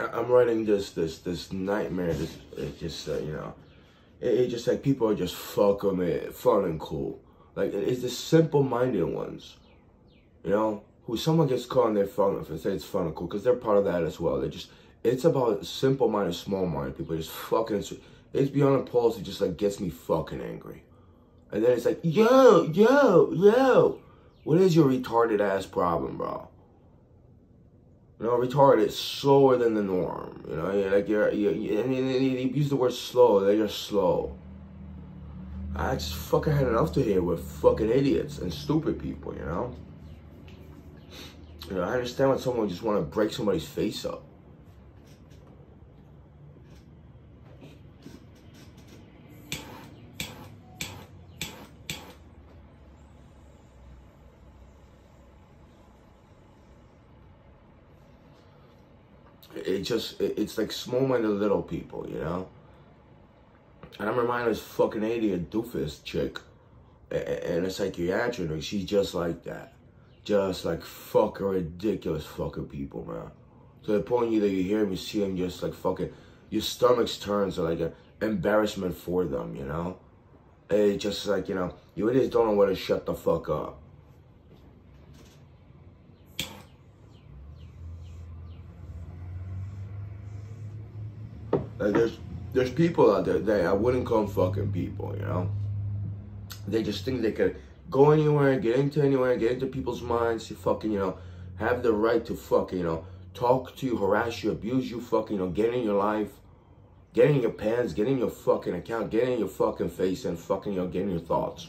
I'm writing this nightmare. It's just it's just like people are just fucking fun and cool. Like it's the simple-minded ones, who someone gets caught on their phone if they say it's fun and cool because they're part of that as well. It's about simple-minded, small-minded people just fucking. It's beyond a pulse. It just like gets me fucking angry, and then it's like yo, what is your retarded ass problem, bro? Retarded is slower than the norm. Like and you use the word slow. They're just slow. I just fucking had enough to hear with fucking idiots and stupid people. I understand when someone just want to break somebody's face up. It's like small-minded little people, And I'm reminded of this fucking idiot doofus chick and a psychiatric. She's just like that. Just like fucking ridiculous fucking people, man. To the point that you hear me, see them just like fucking, your stomach's turns to like an embarrassment for them, It's just like, you idiots don't know where to shut the fuck up. Like there's people out there that I wouldn't call them fucking people, They just think they could go anywhere, get into people's minds, to fucking, have the right to fucking, talk to you, harass you, abuse you, fucking, get in your life, get in your pants, get in your fucking account, get in your fucking face and fucking, get in your thoughts.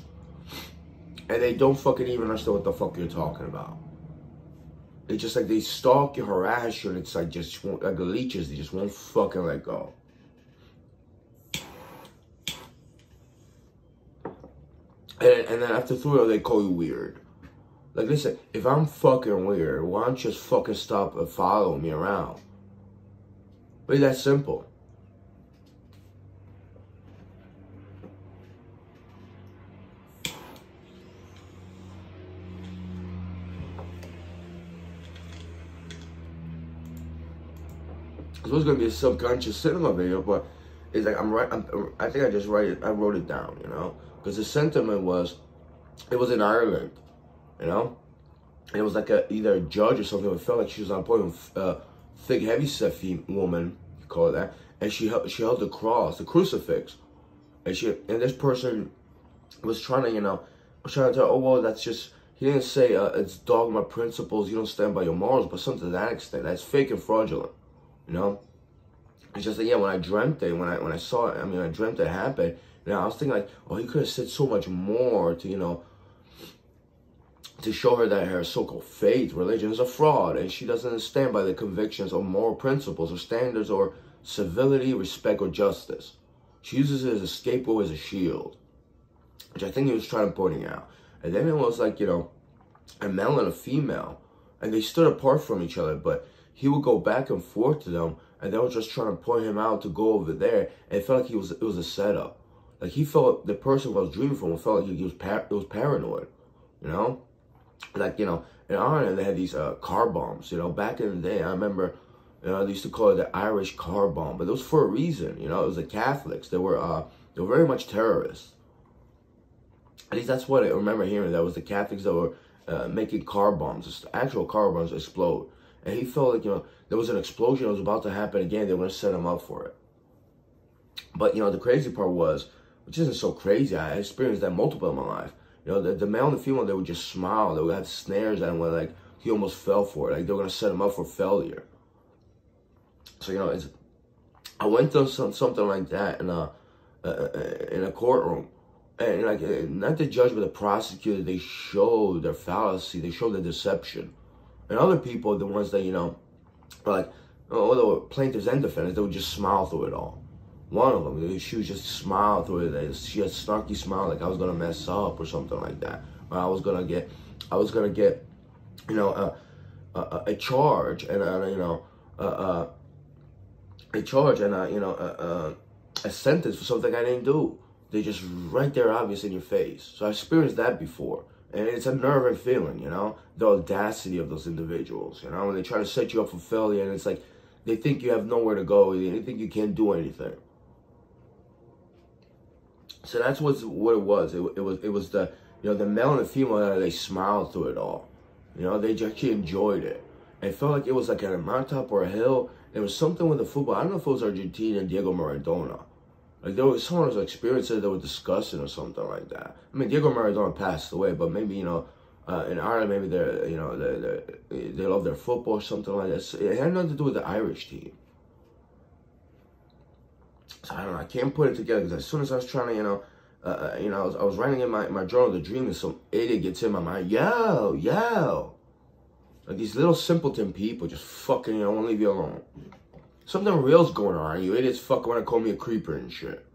And they don't fucking even understand what the fuck you're talking about. It's just like they stalk you, harass you, and it's like just like the leeches, they just won't fucking let go. And then after 3 they call you weird. Like, listen, if I'm fucking weird, why don't you just fucking stop and follow me around? It's that simple. It was gonna be a subconscious cinema video, but it's like I think I just wrote it down, because the sentiment was, it was in Ireland, and it was like either a judge or something. It felt like she was on point with thick, heavy-set woman, you call it that, and she held the cross, the crucifix, and this person was trying to, tell her, oh well, that's just. He didn't say it's dogma principles. You don't stand by your morals, but something to that extent. That's fake and fraudulent. It's just like, yeah, when I dreamt it, when I saw it, I dreamt it happened. I was thinking like, oh, he could have said so much more to, to show her that her so-called faith, religion is a fraud, and she doesn't stand by the convictions or moral principles or standards or civility, respect, or justice. She uses it as a scapegoat, as a shield, which I think he was trying to point out. And then it was like, a male and a female, and they stood apart from each other, but he would go back and forth to them, and they were just trying to point him out to go over there. And it felt like it was a setup. Like he felt the person who I was dreaming from felt like he was paranoid, Like in Ireland they had these car bombs. Back in the day, I remember, they used to call it the Irish car bomb, but it was for a reason. It was the Catholics. They were very much terrorists. At least that's what I remember hearing. That was the Catholics that were making car bombs, actual car bombs explode. And he felt like, there was an explosion that was about to happen again. They were going to set him up for it. But, the crazy part was, which isn't so crazy, I experienced that multiple in my life. The male and the female, they would just smile. They would have snares and where, like, he almost fell for it. Like, they were going to set him up for failure. So, I went through something like that in a courtroom. And, like, not the judge, but the prosecutor, they showed their fallacy. They showed their deception. And other people, the ones that, like, although plaintiffs and defendants, they would just smile through it all. One of them, she would just smile through it. She had a snarky smile, like I was gonna mess up or something like that, or I was gonna get, a charge and a sentence for something I didn't do. They just right there, obvious in your face. So I experienced that before. And it's a nerving feeling, the audacity of those individuals, when they try to set you up for failure, and it's like, They think you have nowhere to go. They think you can't do anything. So that's what it was. It was the, you know, the male and the female, they smiled through it all. You know, they just actually enjoyed it. It felt like it was like at a mountaintop or a hill. There was something with the football. I don't know if it was Argentina and Diego Maradona. Like there was someone whose experiences that were discussing or something like that. I mean, Diego Maradona passed away, but maybe, you know, in Ireland, maybe they're, you know, they love their football or something like that. So it had nothing to do with the Irish team. So I don't know. I can't put it together because as soon as I was trying to, you know, I was writing in my journal the dream, and some idiot gets in my mind. Yo. Like these little simpleton people just fucking, you know, won't leave you alone. Something real's going on. You idiots fucking want to call me a creeper and shit.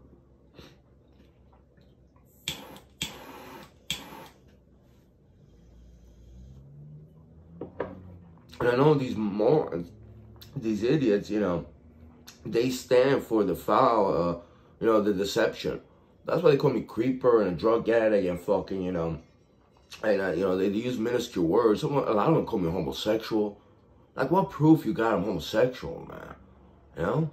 And I know these morons, these idiots, you know, they stand for the foul, you know, the deception. That's why they call me creeper and a drug addict and fucking, you know, and, you know, they use minuscule words. A lot of them call me homosexual. Like, what proof you got I'm homosexual, man? You know?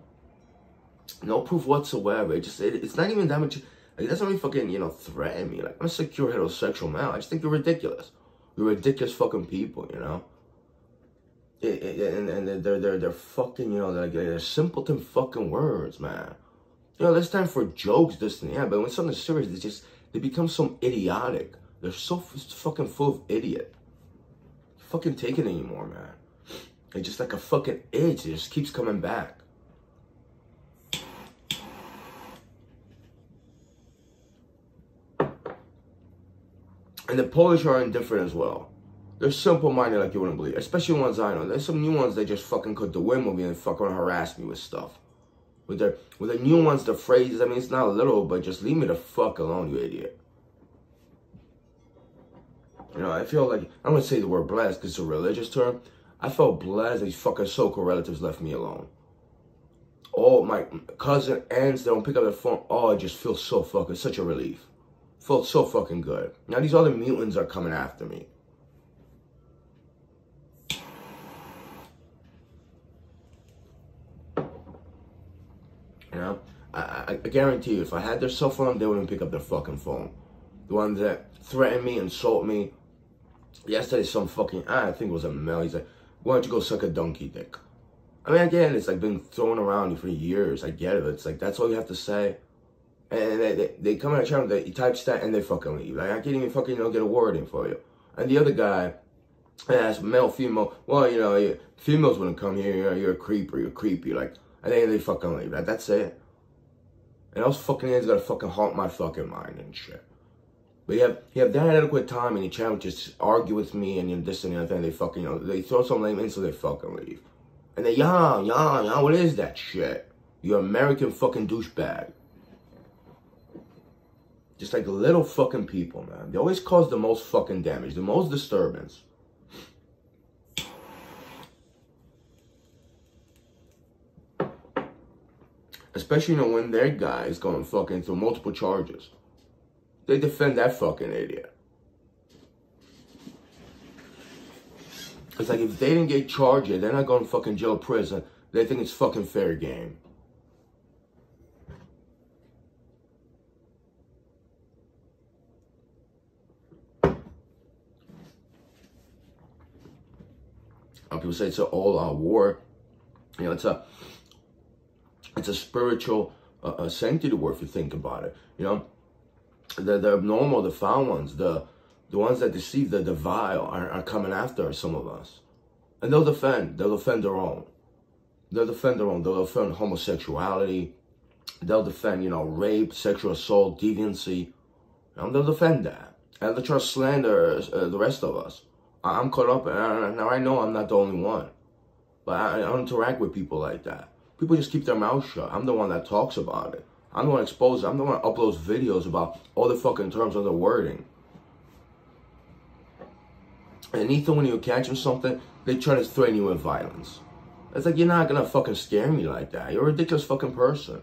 No proof whatsoever. It's not even that much. Like, that's not even fucking, you know, threaten me. Like, I'm a secure heterosexual male. I just think you're ridiculous. You're ridiculous fucking people, you know? And they're fucking, you know, they're simpleton fucking words, man. You know, there's time for jokes, this and that, but when something's serious, they become so idiotic. They're so fucking full of idiot. Fucking take it anymore, man. It's just like a fucking itch. It just keeps coming back. And the Polish are indifferent as well. They're simple-minded like you wouldn't believe. Especially ones I know. There's some new ones that just fucking cut the wind with me and fucking harass me with stuff. With the new ones, the phrases, I mean, it's not little, but just leave me the fuck alone, you idiot. You know, I feel like, I'm going to say the word blessed because it's a religious term. I felt blessed that these fucking so-called relatives left me alone. All my cousin, aunts, they don't pick up their phone. Oh, it just feels so fucking, such a relief. Felt so fucking good. Now these other mutants are coming after me. You know, I guarantee you, if I had their cell phone, they wouldn't pick up their fucking phone. The ones that threaten me, insult me. Yesterday, some fucking, I think it was a male, he's like, why don't you go suck a donkey dick? I mean, again, it's like been thrown around you for years. I get it. It's like, that's all you have to say. And they come on the channel, they type stat, and they fucking leave. Like, I can't even fucking, you know, get a word in for you. And the other guy, I asked male, female, well, you know, females wouldn't come here, you're a creeper, you're creepy, like, and then they fucking leave. Like, that's it. And those fucking hands gotta fucking haunt my fucking mind and shit. But you have that adequate time and you try to just argue with me and this and the other thing, they fucking, you know, they throw some lame in so they fucking leave. And they, yeah, what is that shit? You American fucking douchebag. Just like little fucking people, man. They always cause the most fucking damage, the most disturbance. Especially, you know, when their guy is going fucking through multiple charges. They defend that fucking idiot. It's like if they didn't get charged yet, they're not going to fucking jail or prison. They think it's fucking fair game. People say it's an all-out war. You know, it's a spiritual sanctity war if you think about it. You know, the abnormal, the foul ones, the ones that deceive, the vile are coming after some of us. And they'll defend their own. They'll defend homosexuality. They'll defend, you know, rape, sexual assault, deviancy. They'll defend that. And they'll try to slander the rest of us. I'm caught up, and now I know I'm not the only one. But I don't interact with people like that. People just keep their mouth shut. I'm the one that talks about it. I'm the one that exposes it. I'm the one that uploads videos about all the fucking terms of the wording. And Ethan, when you catch them something, they try to threaten you with violence. It's like, you're not gonna fucking scare me like that. You're a ridiculous fucking person.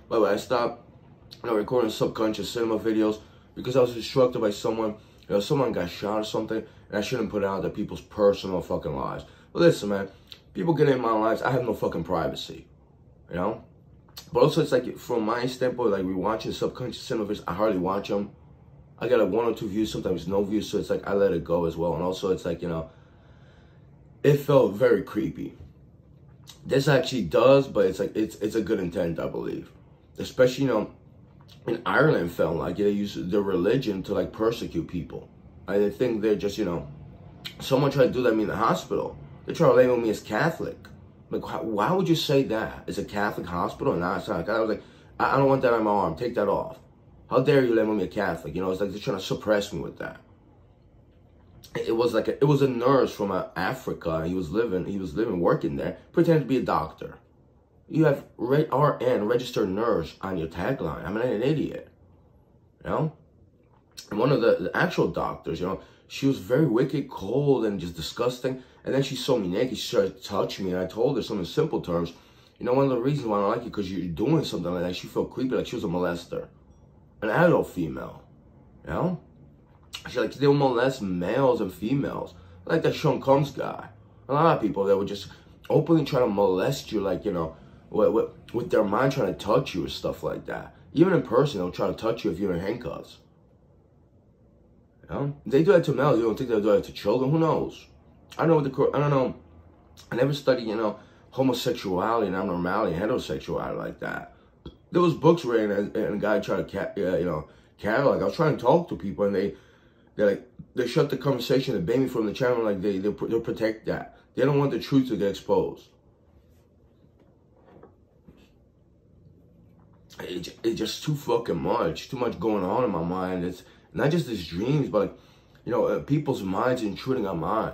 By the way, I stopped, you know, recording subconscious cinema videos because I was instructed by someone, someone got shot or something, and I shouldn't put out their people's personal fucking lives. But listen, man, people get in my lives, I have no fucking privacy, you know? But also, it's like, from my standpoint, like, we watching subconscious cinema videos, I hardly watch them. I get like 1 or 2 views, sometimes no views, so it's like, I let it go as well. And also, it's like, it felt very creepy. This actually does, but it's like, it's a good intent, I believe. Especially, in Ireland, felt like they use their religion to like persecute people. I think they're just, someone tried to do that to me in the hospital. They try to label me as Catholic. Like, why would you say that? It's a Catholic hospital? And I was like, I don't want that on my arm. Take that off. How dare you label me a Catholic? It's like they're trying to suppress me with that. It was like, it was a nurse from Africa. He was working there, pretending to be a doctor. You have RN, registered nurse, on your tagline. I'm an idiot, And one of the actual doctors, she was very wicked, cold, and just disgusting. And then she saw me naked. She started to touch me, and I told her some in simple terms, one of the reasons why I don't like you, because you're doing something like that. She felt creepy, like she was a molester, an adult female, She like, they will molest males and females, like that Sean Combs guy. A lot of people that would just openly try to molest you, like, with their mind, trying to touch you or stuff like that. Even in person, they'll try to touch you if you're in handcuffs. They do that to males. You don't think they'll do that to children? Who knows? I don't know. I never studied, homosexuality and abnormality and heterosexuality like that. There was books written, and a guy tried to, catalog. I was trying to talk to people, and they shut the conversation. They banned me from the channel. Like they'll protect that. They don't want the truth to get exposed. It's just too fucking much. Too much going on in my mind. It's not just these dreams, but like, people's minds intruding on mine.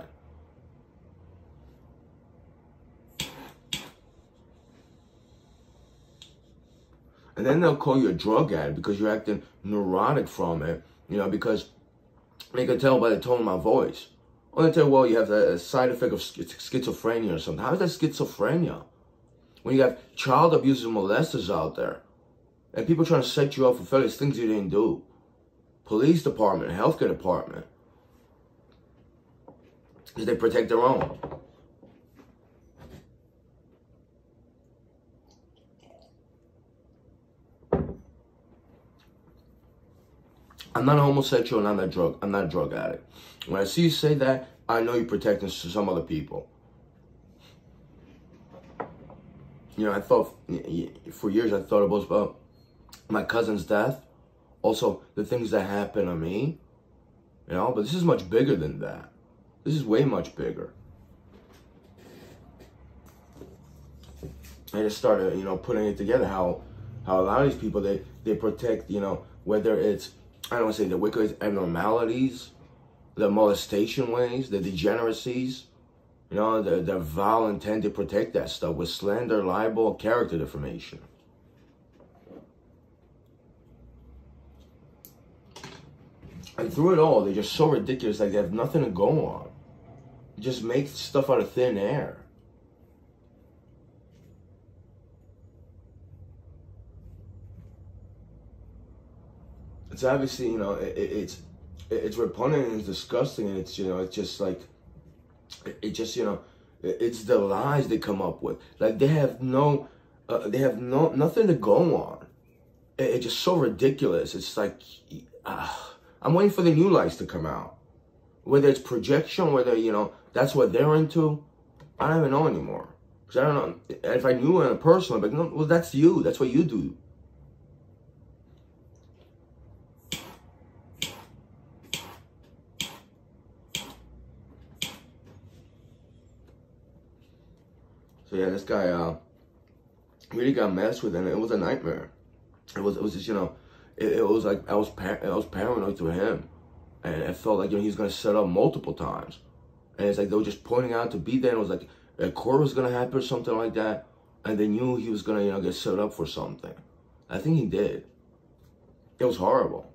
And then they'll call you a drug addict because you're acting neurotic from it, because they can tell by the tone of my voice. Or they tell, well, you have a side effect of schizophrenia or something. How is that schizophrenia? When you have child abusers and molesters out there, and people trying to set you up for various things you didn't do. Police department, healthcare department. Because they protect their own. I'm not a homosexual and I'm not a drug addict. When I see you say that, I know you're protecting some other people. I thought, for years I thought it was about my cousin's death. Also, the things that happened to me. But this is much bigger than that. This is way much bigger. I just started, putting it together how a lot of these people, they protect, whether it's, I don't want to say the wicked abnormalities, the molestation ways, the degeneracies, the vile intent to protect that stuff with slander, libel, character defamation. And through it all, they're just so ridiculous, like they have nothing to go on. Just make stuff out of thin air. It's obviously, it's repugnant and it's disgusting, and it's, it's just like, it's the lies they come up with. Like they have nothing to go on. It's just so ridiculous. It's like, I'm waiting for the new lights to come out. Whether it's projection, whether, that's what they're into, I don't even know anymore. Because I don't know. If I knew in a person, I'd be like, no, well, that's you. That's what you do. So yeah, this guy really got messed with, and it was a nightmare. It was just, it was like I was paranoid to him, and it felt like he was gonna set up multiple times, and it's like they were just pointing out to be there. And it was like a court was gonna happen or something like that, and they knew he was gonna get set up for something. I think he did. It was horrible.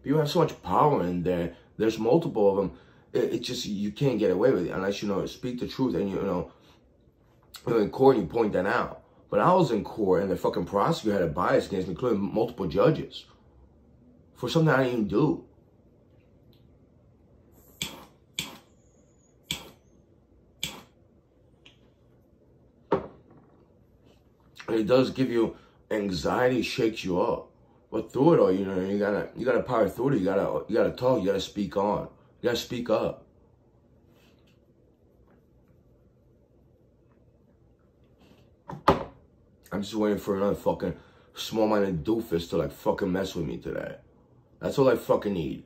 People have so much power in there. There's multiple of them. It's just you can't get away with it unless speak the truth, and in court you point that out. But I was in court, and the fucking prosecutor had a bias against me, including multiple judges. for something I didn't even do. And it does give you anxiety, shakes you up. But through it all, you know, you gotta power through it. You gotta talk. You gotta speak on. You gotta speak up. I'm just waiting for another fucking small-minded doofus to like fucking mess with me today. That's all I fucking need.